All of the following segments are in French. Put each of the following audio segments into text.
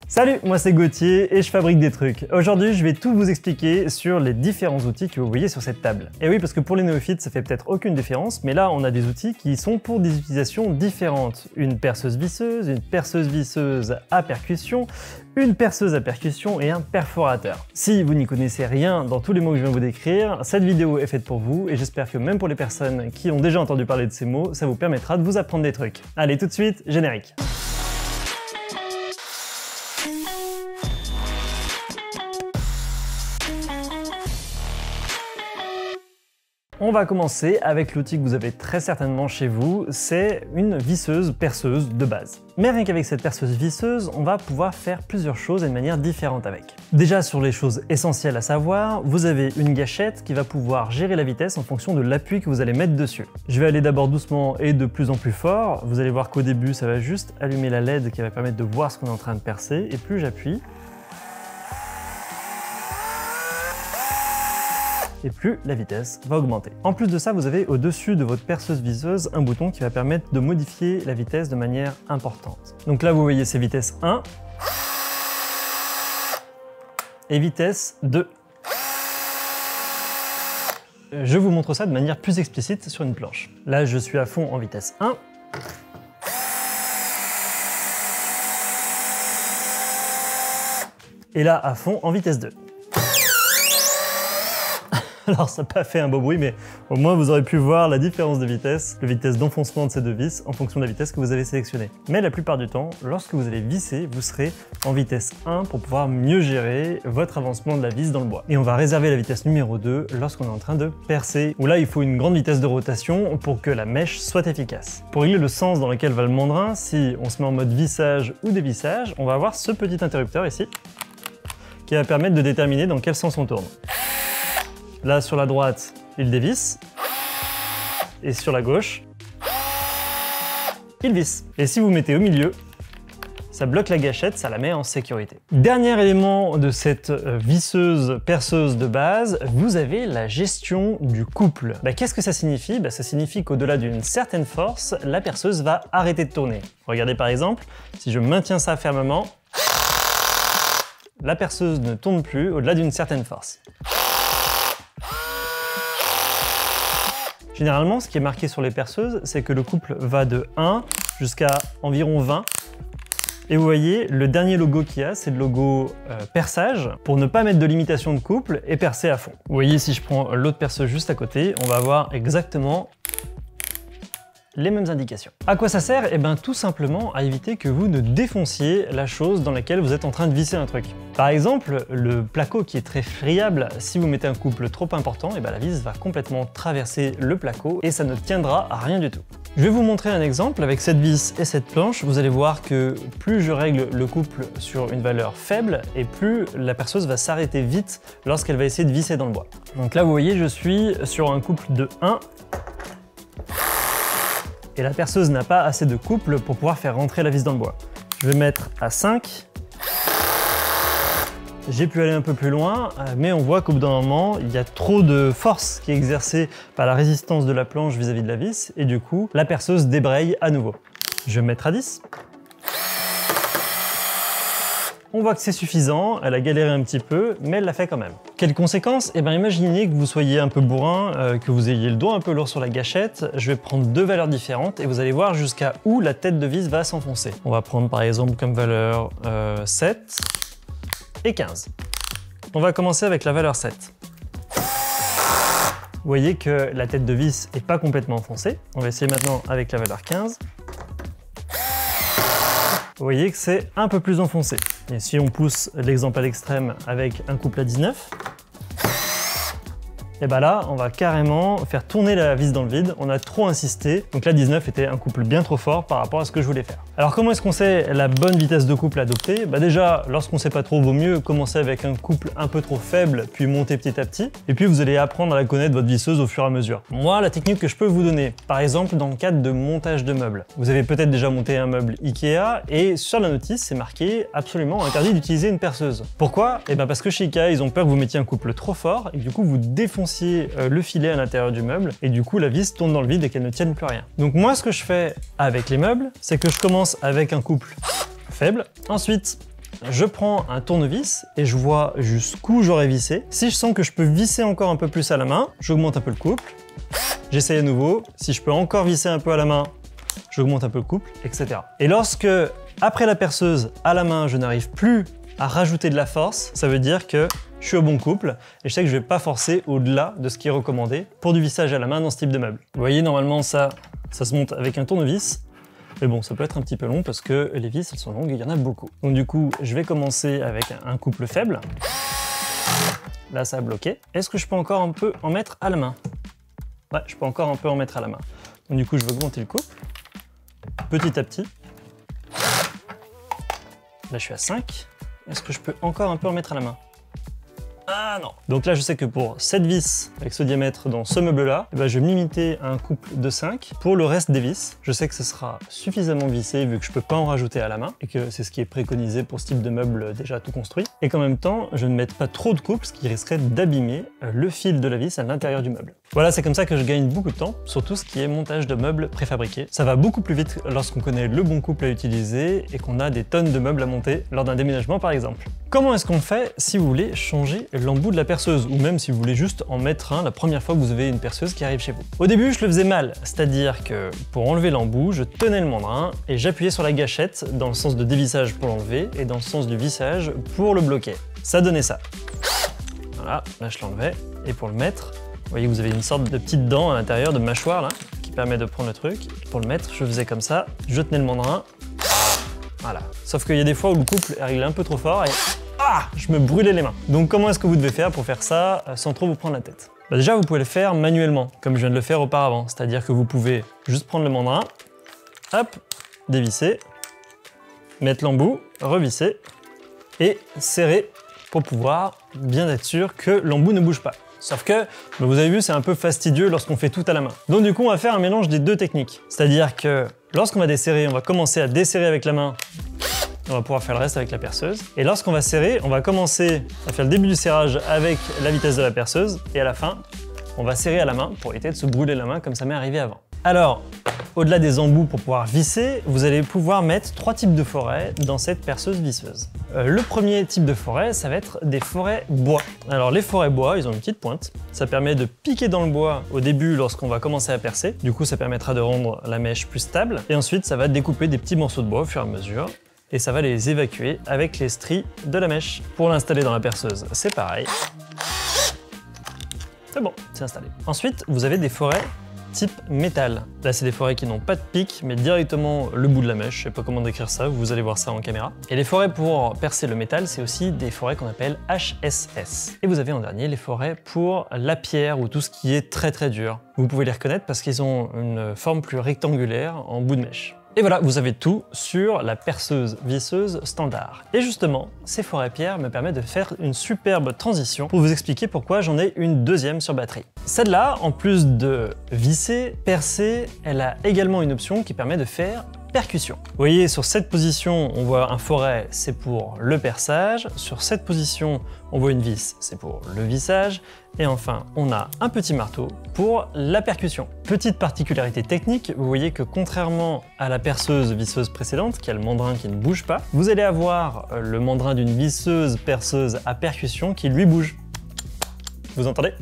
Salut, moi c'est Gauthier et je fabrique des trucs. Aujourd'hui, je vais tout vous expliquer sur les différents outils que vous voyez sur cette table. Et oui, parce que pour les néophytes, ça fait peut-être aucune différence, mais là, on a des outils qui sont pour des utilisations différentes. Une perceuse visseuse à percussion, une perceuse à percussion et un perforateur. Si vous n'y connaissez rien dans tous les mots que je viens de vous décrire, cette vidéo est faite pour vous et j'espère que même pour les personnes qui ont déjà entendu parler de ces mots, ça vous permettra de vous apprendre des trucs. Allez, tout de suite, générique. On va commencer avec l'outil que vous avez très certainement chez vous, c'est une visseuse-perceuse de base. Mais rien qu'avec cette perceuse-visseuse, on va pouvoir faire plusieurs choses et de manière différente avec. Déjà sur les choses essentielles à savoir, vous avez une gâchette qui va pouvoir gérer la vitesse en fonction de l'appui que vous allez mettre dessus. Je vais aller d'abord doucement et de plus en plus fort. Vous allez voir qu'au début, ça va juste allumer la LED qui va permettre de voir ce qu'on est en train de percer, et plus j'appuie, et plus la vitesse va augmenter. En plus de ça, vous avez au-dessus de votre perceuse visseuse un bouton qui va permettre de modifier la vitesse de manière importante. Donc là, vous voyez, c'est vitesse 1 et vitesse 2. Je vous montre ça de manière plus explicite sur une planche. Là, je suis à fond en vitesse 1. Et là, à fond en vitesse 2. Alors ça n'a pas fait un beau bruit, mais au moins vous aurez pu voir la différence de vitesse, la vitesse d'enfoncement de ces deux vis en fonction de la vitesse que vous avez sélectionnée. Mais la plupart du temps, lorsque vous allez visser, vous serez en vitesse 1 pour pouvoir mieux gérer votre avancement de la vis dans le bois. Et on va réserver la vitesse numéro 2 lorsqu'on est en train de percer, où là il faut une grande vitesse de rotation pour que la mèche soit efficace. Pour régler le sens dans lequel va le mandrin, si on se met en mode vissage ou dévissage, on va avoir ce petit interrupteur ici, qui va permettre de déterminer dans quel sens on tourne. Là, sur la droite, il dévisse. Et sur la gauche, il visse. Et si vous mettez au milieu, ça bloque la gâchette, ça la met en sécurité. Dernier élément de cette visseuse-perceuse de base, vous avez la gestion du couple. Qu'est-ce que ça signifie? Ça signifie qu'au-delà d'une certaine force, la perceuse va arrêter de tourner. Regardez par exemple, si je maintiens ça fermement, la perceuse ne tourne plus au-delà d'une certaine force. Généralement, ce qui est marqué sur les perceuses, c'est que le couple va de 1 jusqu'à environ 20. Et vous voyez, le dernier logo qu'il y a, c'est le logo perçage, pour ne pas mettre de limitation de couple et percer à fond. Vous voyez, si je prends l'autre perceuse juste à côté, on va avoir exactement les mêmes indications. À quoi ça sert? Tout simplement à éviter que vous ne défonciez la chose dans laquelle vous êtes en train de visser un truc. Par exemple, le placo qui est très friable, si vous mettez un couple trop important, la vis va complètement traverser le placo et ça ne tiendra à rien du tout. Je vais vous montrer un exemple avec cette vis et cette planche. Vous allez voir que plus je règle le couple sur une valeur faible et plus la perceuse va s'arrêter vite lorsqu'elle va essayer de visser dans le bois. Donc là, vous voyez, je suis sur un couple de 1. Et la perceuse n'a pas assez de couple pour pouvoir faire rentrer la vis dans le bois. Je vais mettre à 5. J'ai pu aller un peu plus loin, mais on voit qu'au bout d'un moment, il y a trop de force qui est exercée par la résistance de la planche vis-à-vis de la vis, et du coup, la perceuse débraye à nouveau. Je vais mettre à 10. On voit que c'est suffisant, elle a galéré un petit peu, mais elle l'a fait quand même. Quelles conséquences? Imaginez que vous soyez un peu bourrin, que vous ayez le doigt un peu lourd sur la gâchette. Je vais prendre deux valeurs différentes et vous allez voir jusqu'à où la tête de vis va s'enfoncer. On va prendre par exemple comme valeur 7 et 15. On va commencer avec la valeur 7. Vous voyez que la tête de vis n'est pas complètement enfoncée. On va essayer maintenant avec la valeur 15. Vous voyez que c'est un peu plus enfoncé. Et si on pousse l'exemple à l'extrême avec un couple à 19, et là, on va carrément faire tourner la vis dans le vide. On a trop insisté. Donc là, 19 était un couple bien trop fort par rapport à ce que je voulais faire. Alors comment est-ce qu'on sait la bonne vitesse de couple à adopter? Déjà, lorsqu'on ne sait pas trop, vaut mieux commencer avec un couple un peu trop faible, puis monter petit à petit. Et puis vous allez apprendre à la connaître, votre visseuse, au fur et à mesure. Moi, la technique que je peux vous donner, par exemple dans le cadre de montage de meubles. Vous avez peut-être déjà monté un meuble Ikea et sur la notice, c'est marqué absolument interdit d'utiliser une perceuse. Pourquoi? Parce que chez Ikea, ils ont peur que vous mettiez un couple trop fort et que du coup, vous défonciez le filet à l'intérieur du meuble et du coup la vis tourne dans le vide et qu'elle ne tienne plus rien. Donc moi ce que je fais avec les meubles, c'est que je commence avec un couple faible, ensuite je prends un tournevis et je vois jusqu'où j'aurais vissé. Si je sens que je peux visser encore un peu plus à la main, j'augmente un peu le couple. J'essaye à nouveau. Si je peux encore visser un peu à la main, j'augmente un peu le couple, etc. Et lorsque, après la perceuse, à la main, je n'arrive plus à rajouter de la force, ça veut dire que je suis au bon couple et je sais que je ne vais pas forcer au-delà de ce qui est recommandé pour du vissage à la main dans ce type de meuble. Vous voyez, normalement, ça se monte avec un tournevis. Mais bon, ça peut être un petit peu long parce que les vis, elles sont longues et il y en a beaucoup. Donc du coup, je vais commencer avec un couple faible. Là, ça a bloqué. Est-ce que je peux encore un peu en mettre à la main? Ouais, je peux encore un peu en mettre à la main. Donc du coup, je vais augmenter le couple. Petit à petit. Là, je suis à 5. Est-ce que je peux encore un peu en mettre à la main? Ah non. Donc là, je sais que pour cette vis, avec ce diamètre dans ce meuble-là, je vais me limiter à un couple de 5. Pour le reste des vis, je sais que ce sera suffisamment vissé vu que je peux pas en rajouter à la main et que c'est ce qui est préconisé pour ce type de meuble déjà tout construit. Et qu'en même temps, je ne mette pas trop de couple, ce qui risquerait d'abîmer le fil de la vis à l'intérieur du meuble. Voilà, c'est comme ça que je gagne beaucoup de temps sur tout ce qui est montage de meubles préfabriqués. Ça va beaucoup plus vite lorsqu'on connaît le bon couple à utiliser et qu'on a des tonnes de meubles à monter lors d'un déménagement par exemple. Comment est-ce qu'on fait si vous voulez changer l'embout de la perceuse ou même si vous voulez juste en mettre un la première fois que vous avez une perceuse qui arrive chez vous? Au début, je le faisais mal, c'est-à-dire que pour enlever l'embout, je tenais le mandrin et j'appuyais sur la gâchette dans le sens de dévissage pour l'enlever et dans le sens du vissage pour le bloquer. Ça donnait ça. Voilà, là je l'enlevais et pour le mettre, vous voyez, vous avez une sorte de petite dent à l'intérieur de mâchoire là qui permet de prendre le truc. Pour le mettre, je faisais comme ça, je tenais le mandrin. Voilà. Sauf qu'il y a des fois où le couple est réglé un peu trop fort et je me brûlais les mains. Donc comment est-ce que vous devez faire pour faire ça sans trop vous prendre la tête? Déjà, vous pouvez le faire manuellement, comme je viens de le faire auparavant. C'est-à-dire que vous pouvez juste prendre le mandrin, hop, dévisser, mettre l'embout, revisser et serrer pour pouvoir bien être sûr que l'embout ne bouge pas. Sauf que, vous avez vu, c'est un peu fastidieux lorsqu'on fait tout à la main. Donc du coup, on va faire un mélange des deux techniques. C'est-à-dire que lorsqu'on va desserrer, on va commencer à desserrer avec la main. On va pouvoir faire le reste avec la perceuse. Et lorsqu'on va serrer, on va commencer à faire le début du serrage avec la vitesse de la perceuse. Et à la fin, on va serrer à la main pour éviter de se brûler la main comme ça m'est arrivé avant. Alors, au-delà des embouts pour pouvoir visser, vous allez pouvoir mettre 3 types de forêts dans cette perceuse visseuse. Le premier type de forêt, ça va être des forêts bois. Alors les forêts bois, ils ont une petite pointe. Ça permet de piquer dans le bois au début lorsqu'on va commencer à percer. Du coup, ça permettra de rendre la mèche plus stable. Et ensuite, ça va découper des petits morceaux de bois au fur et à mesure. Et ça va les évacuer avec les stries de la mèche. Pour l'installer dans la perceuse, c'est pareil. C'est bon, c'est installé. Ensuite, vous avez des forêts type métal. Là, c'est des forêts qui n'ont pas de pic, mais directement le bout de la mèche. Je sais pas comment décrire ça, vous allez voir ça en caméra. Et les forêts pour percer le métal, c'est aussi des forêts qu'on appelle HSS. Et vous avez en dernier les forêts pour la pierre ou tout ce qui est très très dur. Vous pouvez les reconnaître parce qu'ils ont une forme plus rectangulaire en bout de mèche. Et voilà, vous avez tout sur la perceuse visseuse standard. Et justement, ces forêts pierres me permettent de faire une superbe transition pour vous expliquer pourquoi j'en ai une deuxième sur batterie. Celle-là, en plus de visser, percer, elle a également une option qui permet de faire percussion. Vous voyez, sur cette position, on voit un forêt, c'est pour le perçage. Sur cette position, on voit une vis, c'est pour le vissage. Et enfin, on a un petit marteau pour la percussion. Petite particularité technique, vous voyez que contrairement à la perceuse visseuse précédente, qui a le mandrin qui ne bouge pas, vous allez avoir le mandrin d'une visseuse perceuse à percussion qui lui bouge. Vous entendez ?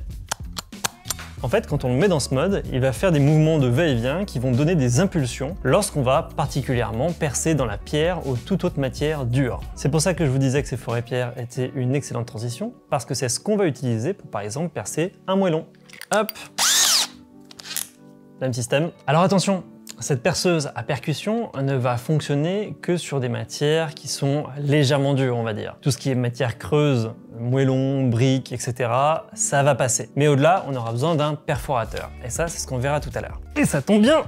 En fait, quand on le met dans ce mode, il va faire des mouvements de va-et-vient qui vont donner des impulsions lorsqu'on va particulièrement percer dans la pierre ou toute autre matière dure. C'est pour ça que je vous disais que ces forêts pierres étaient une excellente transition, parce que c'est ce qu'on va utiliser pour par exemple percer un moellon. Hop, même système. Alors attention, cette perceuse à percussion ne va fonctionner que sur des matières qui sont légèrement dures, on va dire. Tout ce qui est matière creuse, moellon, briques, etc., ça va passer. Mais au-delà, on aura besoin d'un perforateur. Et ça, c'est ce qu'on verra tout à l'heure. Et ça tombe bien,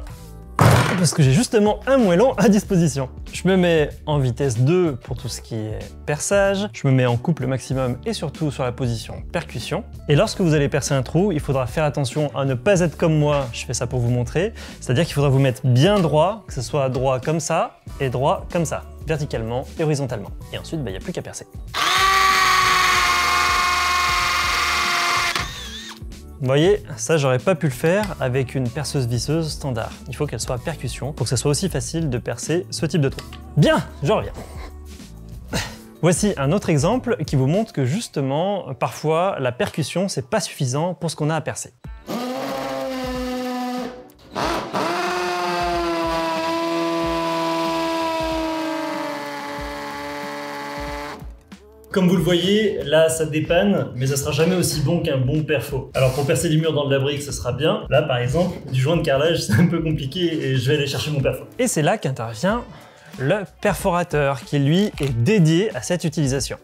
parce que j'ai justement un moellon à disposition. Je me mets en vitesse 2 pour tout ce qui est perçage, je me mets en couple maximum et surtout sur la position percussion. Et lorsque vous allez percer un trou, il faudra faire attention à ne pas être comme moi, je fais ça pour vous montrer, c'est-à-dire qu'il faudra vous mettre bien droit, que ce soit droit comme ça et droit comme ça, verticalement et horizontalement. Et ensuite, il n'y a plus qu'à percer. Vous voyez, ça j'aurais pas pu le faire avec une perceuse visseuse standard. Il faut qu'elle soit à percussion pour que ce soit aussi facile de percer ce type de trou. Bien, je reviens. Voici un autre exemple qui vous montre que justement, parfois, la percussion, c'est pas suffisant pour ce qu'on a à percer. Comme vous le voyez, là ça dépanne, mais ça sera jamais aussi bon qu'un bon perfo. Alors pour percer les murs dans de la brique, ça sera bien. Là par exemple, du joint de carrelage, c'est un peu compliqué et je vais aller chercher mon perfo. Et c'est là qu'intervient le perforateur, qui lui est dédié à cette utilisation.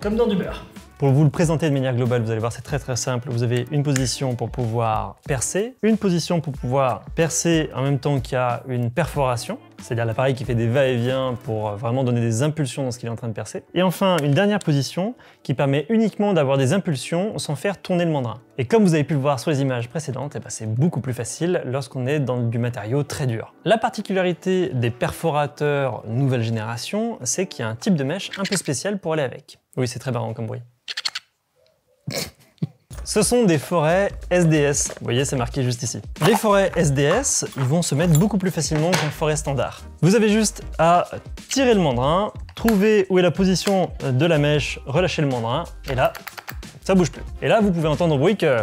Comme dans du beurre. Pour vous le présenter de manière globale, vous allez voir, c'est très simple. Vous avez une position pour pouvoir percer, une position pour pouvoir percer en même temps qu'il y a une perforation, c'est-à-dire l'appareil qui fait des va-et-vient pour vraiment donner des impulsions dans ce qu'il est en train de percer. Et enfin, une dernière position qui permet uniquement d'avoir des impulsions sans faire tourner le mandrin. Et comme vous avez pu le voir sur les images précédentes, c'est beaucoup plus facile lorsqu'on est dans du matériau très dur. La particularité des perforateurs nouvelle génération, c'est qu'il y a un type de mèche un peu spécial pour aller avec. Oui, c'est très marrant comme bruit. Ce sont des forets SDS. Vous voyez, c'est marqué juste ici. Les forets SDS, ils vont se mettre beaucoup plus facilement qu'un forêt standard. Vous avez juste à tirer le mandrin, trouver où est la position de la mèche, relâcher le mandrin, et là, ça bouge plus. Et là, vous pouvez entendre au bruit que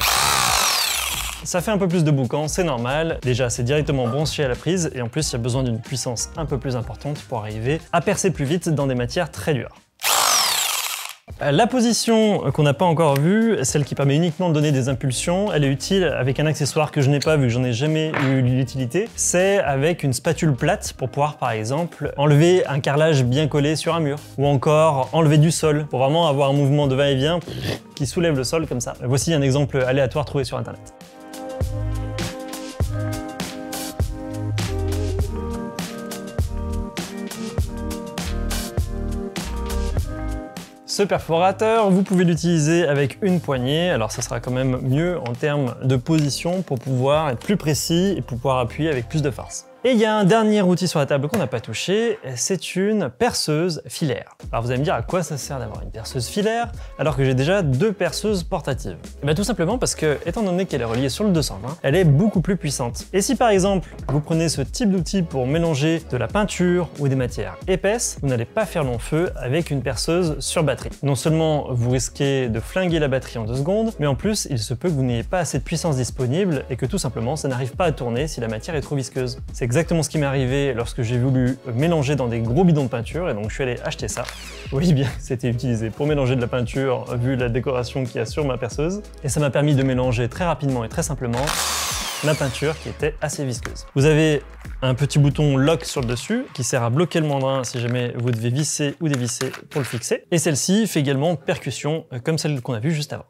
ça fait un peu plus de boucan, c'est normal. Déjà, c'est directement branché à la prise, et en plus, il y a besoin d'une puissance un peu plus importante pour arriver à percer plus vite dans des matières très dures. La position qu'on n'a pas encore vue, celle qui permet uniquement de donner des impulsions, elle est utile avec un accessoire que je n'ai pas vu, que j'en ai jamais eu l'utilité. C'est avec une spatule plate pour pouvoir par exemple enlever un carrelage bien collé sur un mur, ou encore enlever du sol pour vraiment avoir un mouvement de va-et-vient qui soulève le sol comme ça. Voici un exemple aléatoire trouvé sur internet. Ce perforateur, vous pouvez l'utiliser avec une poignée, alors ça sera quand même mieux en termes de position pour pouvoir être plus précis et pouvoir appuyer avec plus de force. Et il y a un dernier outil sur la table qu'on n'a pas touché, c'est une perceuse filaire. Alors vous allez me dire à quoi ça sert d'avoir une perceuse filaire alors que j'ai déjà deux perceuses portatives? Et bien tout simplement parce que, étant donné qu'elle est reliée sur le 220, elle est beaucoup plus puissante. Et si par exemple vous prenez ce type d'outil pour mélanger de la peinture ou des matières épaisses, vous n'allez pas faire long feu avec une perceuse sur batterie. Non seulement vous risquez de flinguer la batterie en 2 secondes, mais en plus il se peut que vous n'ayez pas assez de puissance disponible et que tout simplement ça n'arrive pas à tourner si la matière est trop visqueuse. C'est exactement ce qui m'est arrivé lorsque j'ai voulu mélanger dans des gros bidons de peinture et donc je suis allé acheter ça. Oui bien, c'était utilisé pour mélanger de la peinture vu la décoration qu'il y a sur ma perceuse et ça m'a permis de mélanger très rapidement et très simplement ma peinture qui était assez visqueuse. Vous avez un petit bouton lock sur le dessus qui sert à bloquer le mandrin si jamais vous devez visser ou dévisser pour le fixer. Et celle-ci fait également percussion comme celle qu'on a vue juste avant.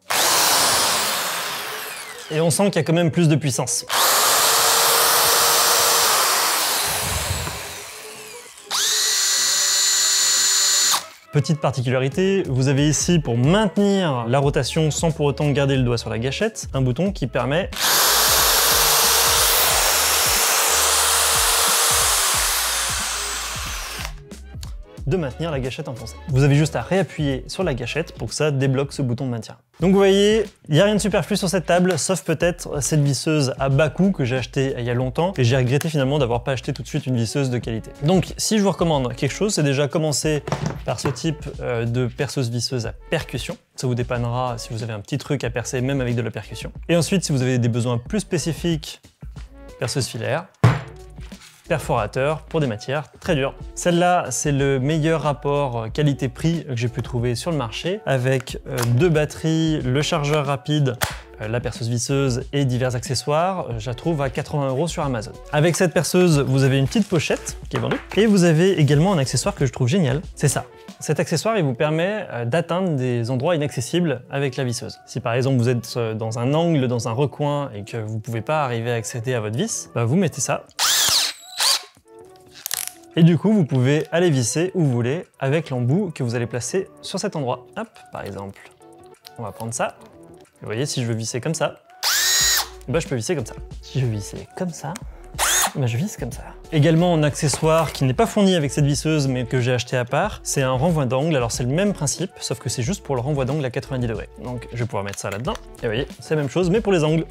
Et on sent qu'il y a quand même plus de puissance. Petite particularité, vous avez ici pour maintenir la rotation sans pour autant garder le doigt sur la gâchette, un bouton qui permet de maintenir la gâchette enfoncée. Vous avez juste à réappuyer sur la gâchette pour que ça débloque ce bouton de maintien. Donc vous voyez, il n'y a rien de superflu sur cette table, sauf peut-être cette visseuse à bas coût que j'ai achetée il y a longtemps et j'ai regretté finalement d'avoir pas acheté tout de suite une visseuse de qualité. Donc si je vous recommande quelque chose, c'est déjà commencer par ce type de perceuse visseuse à percussion. Ça vous dépannera si vous avez un petit truc à percer même avec de la percussion. Et ensuite, si vous avez des besoins plus spécifiques, perceuse filaire, perforateur pour des matières très dures. Celle-là, c'est le meilleur rapport qualité-prix que j'ai pu trouver sur le marché avec 2 batteries, le chargeur rapide, la perceuse visseuse et divers accessoires. Je la trouve à 80 € sur Amazon. Avec cette perceuse, vous avez une petite pochette qui est vendue et vous avez également un accessoire que je trouve génial. C'est ça. Cet accessoire, il vous permet d'atteindre des endroits inaccessibles avec la visseuse. Si par exemple vous êtes dans un angle, dans un recoin et que vous ne pouvez pas arriver à accéder à votre vis, vous mettez ça. Et du coup, vous pouvez aller visser où vous voulez avec l'embout que vous allez placer sur cet endroit. Hop, par exemple, on va prendre ça. Vous voyez, si je veux visser comme ça, je peux visser comme ça. Si je veux visser comme ça, je visse comme ça. Également, un accessoire qui n'est pas fourni avec cette visseuse, mais que j'ai acheté à part, c'est un renvoi d'angle. Alors c'est le même principe, sauf que c'est juste pour le renvoi d'angle à 90 degrés. Donc je vais pouvoir mettre ça là-dedans. Et vous voyez, c'est la même chose, mais pour les angles.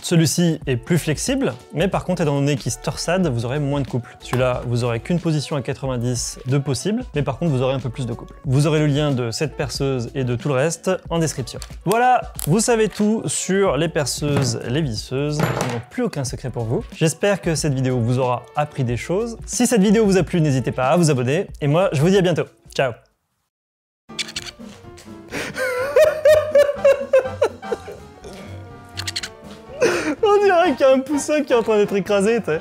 Celui-ci est plus flexible, mais par contre, étant donné qu'il se torsade, vous aurez moins de couples. Celui-là, vous aurez qu'une position à 90 de possible, mais par contre, vous aurez un peu plus de couples. Vous aurez le lien de cette perceuse et de tout le reste en description. Voilà, vous savez tout sur les perceuses, les visseuses, qui n'ont plus aucun secret pour vous. J'espère que cette vidéo vous aura appris des choses. Si cette vidéo vous a plu, n'hésitez pas à vous abonner, et moi, je vous dis à bientôt. Ciao. On dirait qu'il y a un poussin qui est en train d'être écrasé, tu sais.